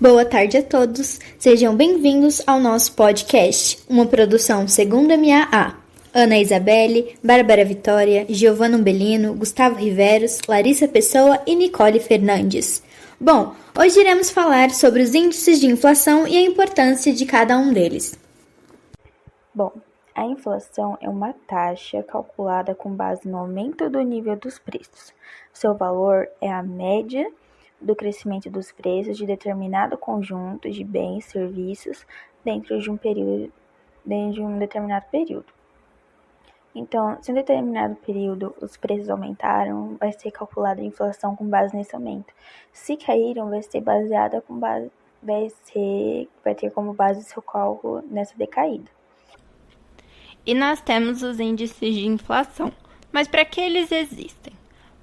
Boa tarde a todos, sejam bem-vindos ao nosso podcast, uma produção segundo MAA. Ana Isabelle, Bárbara Vitória, Giovana Umbelino, Gustavo Riveros, Larissa Pessoa e Nicole Fernandes. Bom, hoje iremos falar sobre os índices de inflação e a importância de cada um deles. Bom, a inflação é uma taxa calculada com base no aumento do nível dos preços. Seu valor é a média do crescimento dos preços de determinado conjunto de bens e serviços dentro de um determinado período. Então, se em determinado período os preços aumentaram, vai ser calculada a inflação com base nesse aumento. Se caíram, vai ter como base seu cálculo nessa decaída. E nós temos os índices de inflação. Mas para que eles existem?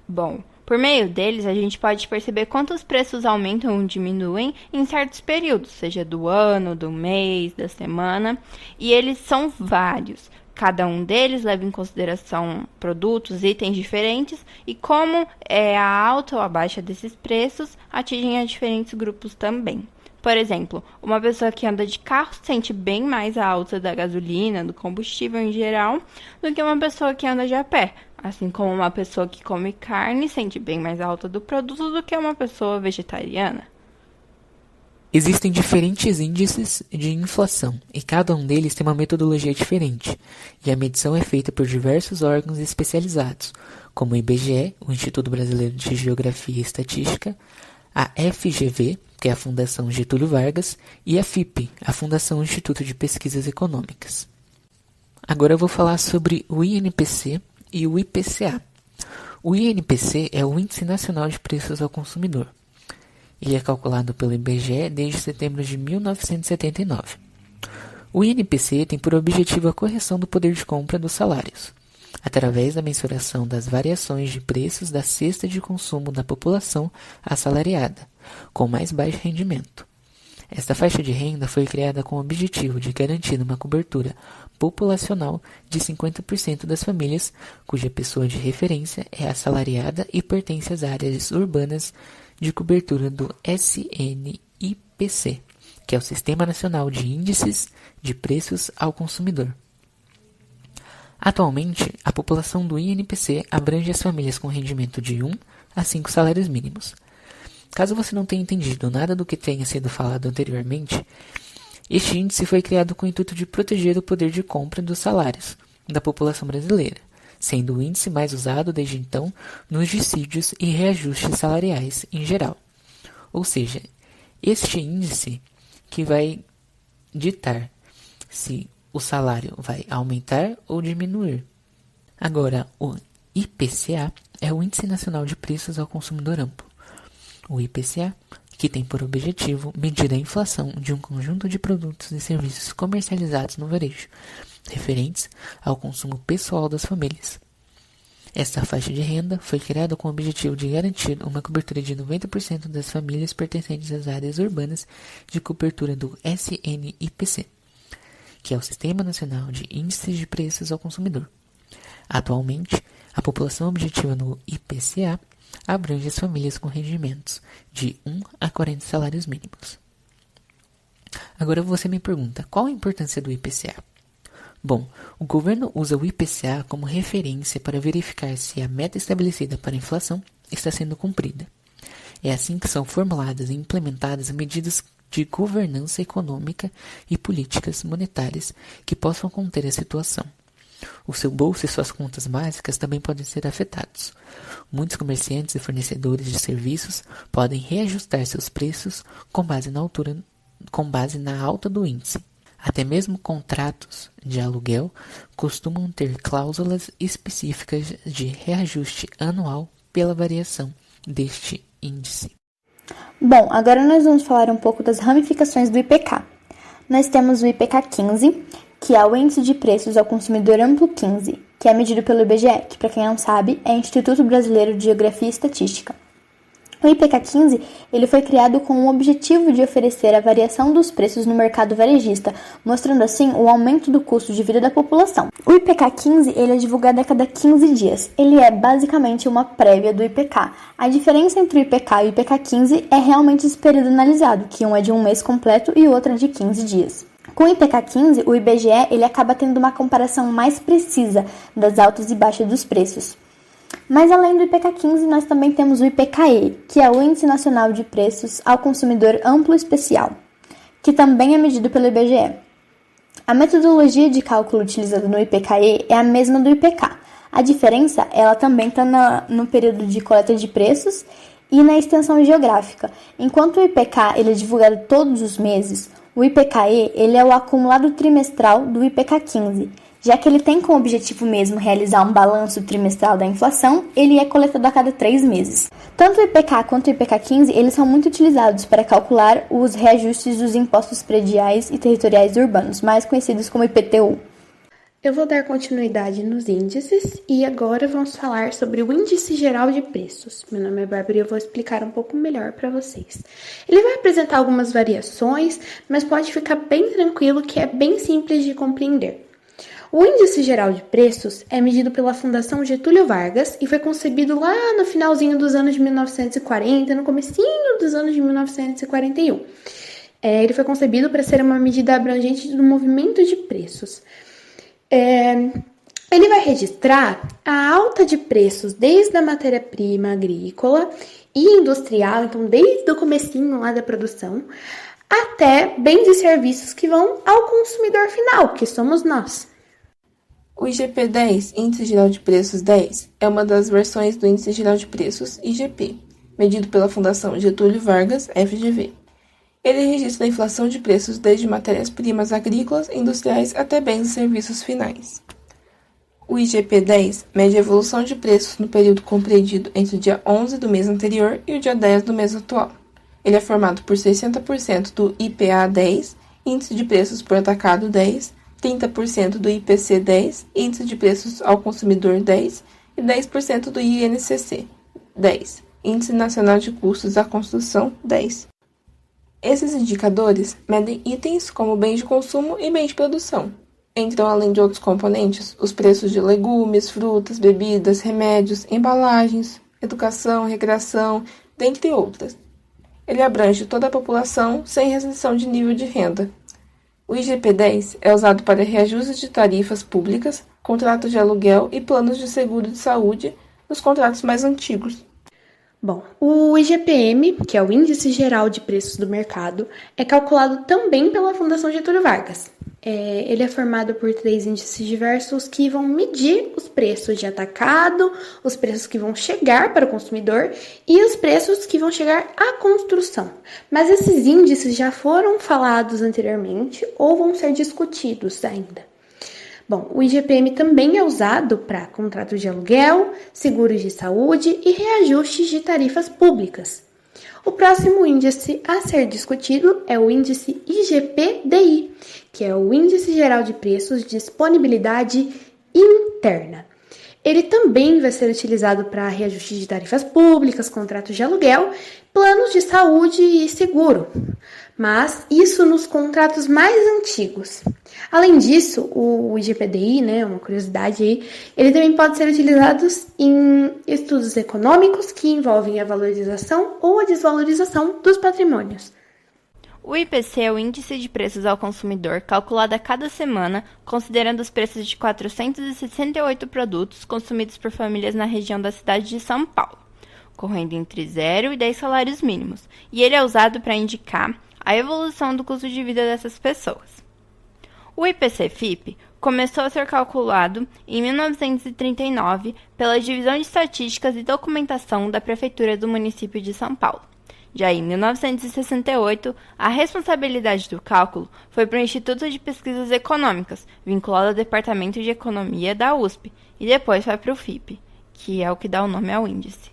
Bom, por meio deles, a gente pode perceber quantos preços aumentam ou diminuem em certos períodos, seja do ano, do mês, da semana, e eles são vários. Cada um deles leva em consideração produtos, itens diferentes, e como é a alta ou a baixa desses preços atingem a diferentes grupos também. Por exemplo, uma pessoa que anda de carro sente bem mais a alta da gasolina, do combustível em geral, do que uma pessoa que anda de a pé. Assim como uma pessoa que come carne sente bem mais alta do produto do que uma pessoa vegetariana. Existem diferentes índices de inflação e cada um deles tem uma metodologia diferente, e a medição é feita por diversos órgãos especializados, como o IBGE, o Instituto Brasileiro de Geografia e Estatística, a FGV, que é a Fundação Getúlio Vargas, e a FIPE, a Fundação Instituto de Pesquisas Econômicas. Agora eu vou falar sobre o INPC e o IPCA. O INPC é o Índice Nacional de Preços ao Consumidor. Ele é calculado pelo IBGE desde setembro de 1979. O INPC tem por objetivo a correção do poder de compra dos salários, através da mensuração das variações de preços da cesta de consumo da população assalariada, com mais baixo rendimento. Esta faixa de renda foi criada com o objetivo de garantir uma cobertura populacional de 50% das famílias cuja pessoa de referência é assalariada e pertence às áreas urbanas de cobertura do SNIPC, que é o Sistema Nacional de Índices de Preços ao Consumidor. Atualmente, a população do INPC abrange as famílias com rendimento de 1 a 5 salários mínimos. Caso você não tenha entendido nada do que tenha sido falado anteriormente, este índice foi criado com o intuito de proteger o poder de compra dos salários da população brasileira, sendo o índice mais usado desde então nos dissídios e reajustes salariais em geral. Ou seja, este índice que vai ditar se o salário vai aumentar ou diminuir. Agora, o IPCA é o Índice Nacional de Preços ao Consumidor Amplo. O IPCA, que tem por objetivo medir a inflação de um conjunto de produtos e serviços comercializados no varejo, referentes ao consumo pessoal das famílias. Esta faixa de renda foi criada com o objetivo de garantir uma cobertura de 90% das famílias pertencentes às áreas urbanas de cobertura do SNIPC, que é o Sistema Nacional de Índices de Preços ao Consumidor. Atualmente, a população objetiva no IPCA abrange as famílias com rendimentos de 1 a 40 salários mínimos. Agora você me pergunta, qual a importância do IPCA? Bom, o governo usa o IPCA como referência para verificar se a meta estabelecida para a inflação está sendo cumprida. É assim que são formuladas e implementadas medidas de governança econômica e políticas monetárias que possam conter a situação. O seu bolso e suas contas básicas também podem ser afetados. Muitos comerciantes e fornecedores de serviços podem reajustar seus preços com base na alta do índice. Até mesmo contratos de aluguel costumam ter cláusulas específicas de reajuste anual pela variação deste índice. Bom, agora nós vamos falar um pouco das ramificações do IPCA. Nós temos o IPCA 15, que é o Índice de Preços ao Consumidor Amplo 15, que é medido pelo IBGE, que, para quem não sabe, é o Instituto Brasileiro de Geografia e Estatística. O IPCA-15 ele foi criado com o objetivo de oferecer a variação dos preços no mercado varejista, mostrando assim o aumento do custo de vida da população. O IPCA-15 ele é divulgado a cada 15 dias. Ele é basicamente uma prévia do IPCA. A diferença entre o IPCA e o IPCA-15 é realmente esse período analisado, que um é de um mês completo e o outro é de 15 dias. Com o IPCA-15, o IBGE ele acaba tendo uma comparação mais precisa das altas e baixas dos preços. Mas além do IPCA-15, nós também temos o IPCA-E, que é o Índice Nacional de Preços ao Consumidor Amplo Especial, que também é medido pelo IBGE. A metodologia de cálculo utilizada no IPCA-E é a mesma do IPCA. A diferença, ela também está no período de coleta de preços e na extensão geográfica. Enquanto o IPCA ele é divulgado todos os meses, o IPCA-E ele é o acumulado trimestral do IPCA-15. Já que ele tem como objetivo mesmo realizar um balanço trimestral da inflação, ele é coletado a cada 3 meses. Tanto o IPCA quanto o IPCA-15, eles são muito utilizados para calcular os reajustes dos impostos prediais e territoriais urbanos, mais conhecidos como IPTU. Eu vou dar continuidade nos índices e agora vamos falar sobre o Índice Geral de Preços. Meu nome é Bárbara e eu vou explicar um pouco melhor para vocês. Ele vai apresentar algumas variações, mas pode ficar bem tranquilo que é bem simples de compreender. O Índice Geral de Preços é medido pela Fundação Getúlio Vargas e foi concebido lá no finalzinho dos anos de 1940, no comecinho dos anos de 1941. Ele foi concebido para ser uma medida abrangente do movimento de preços. Ele vai registrar a alta de preços desde a matéria-prima agrícola e industrial, então desde o comecinho lá da produção, até bens e serviços que vão ao consumidor final, que somos nós. O IGP-10, Índice Geral de Preços 10, é uma das versões do Índice Geral de Preços, IGP, medido pela Fundação Getúlio Vargas, FGV. Ele registra a inflação de preços desde matérias-primas agrícolas e industriais até bens e serviços finais. O IGP-10 mede a evolução de preços no período compreendido entre o dia 11 do mês anterior e o dia 10 do mês atual. Ele é formado por 60% do IPA-10, Índice de Preços por Atacado 10, 30% do IPC-10, Índice de Preços ao Consumidor 10 e 10% do INCC 10, Índice Nacional de Custos da Construção 10. Esses indicadores medem itens como bens de consumo e bens de produção. Entram, além de outros componentes, os preços de legumes, frutas, bebidas, remédios, embalagens, educação, recreação, dentre outras. Ele abrange toda a população sem restrição de nível de renda. O IGP-10 é usado para reajustes de tarifas públicas, contratos de aluguel e planos de seguro de saúde nos contratos mais antigos. Bom, o IGPM, que é o Índice Geral de Preços do Mercado, é calculado também pela Fundação Getúlio Vargas. Ele é formado por 3 índices diversos que vão medir os preços de atacado, os preços que vão chegar para o consumidor e os preços que vão chegar à construção. Mas esses índices já foram falados anteriormente ou vão ser discutidos ainda. Bom, o IGPM também é usado para contratos de aluguel, seguros de saúde e reajustes de tarifas públicas. O próximo índice a ser discutido é o índice IGP-DI, que é o Índice Geral de Preços de Disponibilidade Interna. Ele também vai ser utilizado para reajuste de tarifas públicas, contratos de aluguel, planos de saúde e seguro, mas isso nos contratos mais antigos. Além disso, o IGPDI, uma curiosidade aí, ele também pode ser utilizado em estudos econômicos que envolvem a valorização ou a desvalorização dos patrimônios. O IPC é o Índice de Preços ao Consumidor, calculado a cada semana, considerando os preços de 468 produtos consumidos por famílias na região da cidade de São Paulo, correndo entre 0 e 10 salários mínimos, e ele é usado para indicar a evolução do custo de vida dessas pessoas. O IPC-FIP começou a ser calculado em 1939 pela Divisão de Estatísticas e Documentação da Prefeitura do município de São Paulo. Já em 1968, a responsabilidade do cálculo foi para o Instituto de Pesquisas Econômicas, vinculado ao Departamento de Economia da USP, e depois foi para o FIPE, que é o que dá o nome ao índice.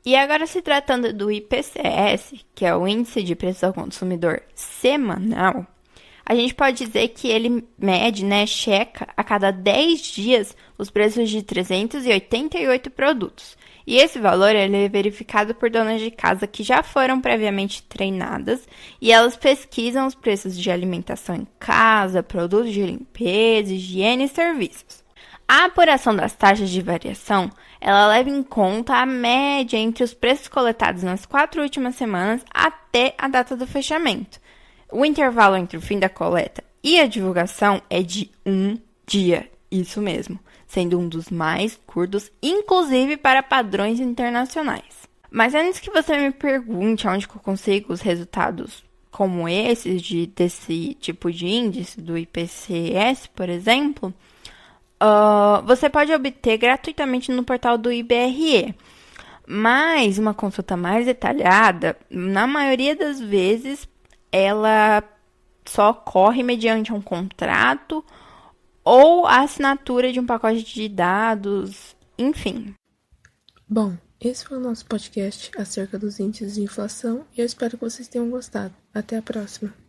E agora, se tratando do IPCS, que é o Índice de Preços ao Consumidor Semanal, a gente pode dizer que ele mede, checa a cada 10 dias os preços de 388 produtos. E esse valor ele é verificado por donas de casa que já foram previamente treinadas e elas pesquisam os preços de alimentação em casa, produtos de limpeza, higiene e serviços. A apuração das taxas de variação, ela leva em conta a média entre os preços coletados nas 4 últimas semanas até a data do fechamento. O intervalo entre o fim da coleta e a divulgação é de 1 dia, isso mesmo, sendo um dos mais curtos, inclusive para padrões internacionais. Mas antes que você me pergunte onde que eu consigo os resultados como esses, desse tipo de índice, do IPCS, por exemplo, você pode obter gratuitamente no portal do IBRE. Mas uma consulta mais detalhada, na maioria das vezes, ela só ocorre mediante um contrato ou a assinatura de um pacote de dados, enfim. Bom, esse foi o nosso podcast acerca dos índices de inflação e eu espero que vocês tenham gostado. Até a próxima!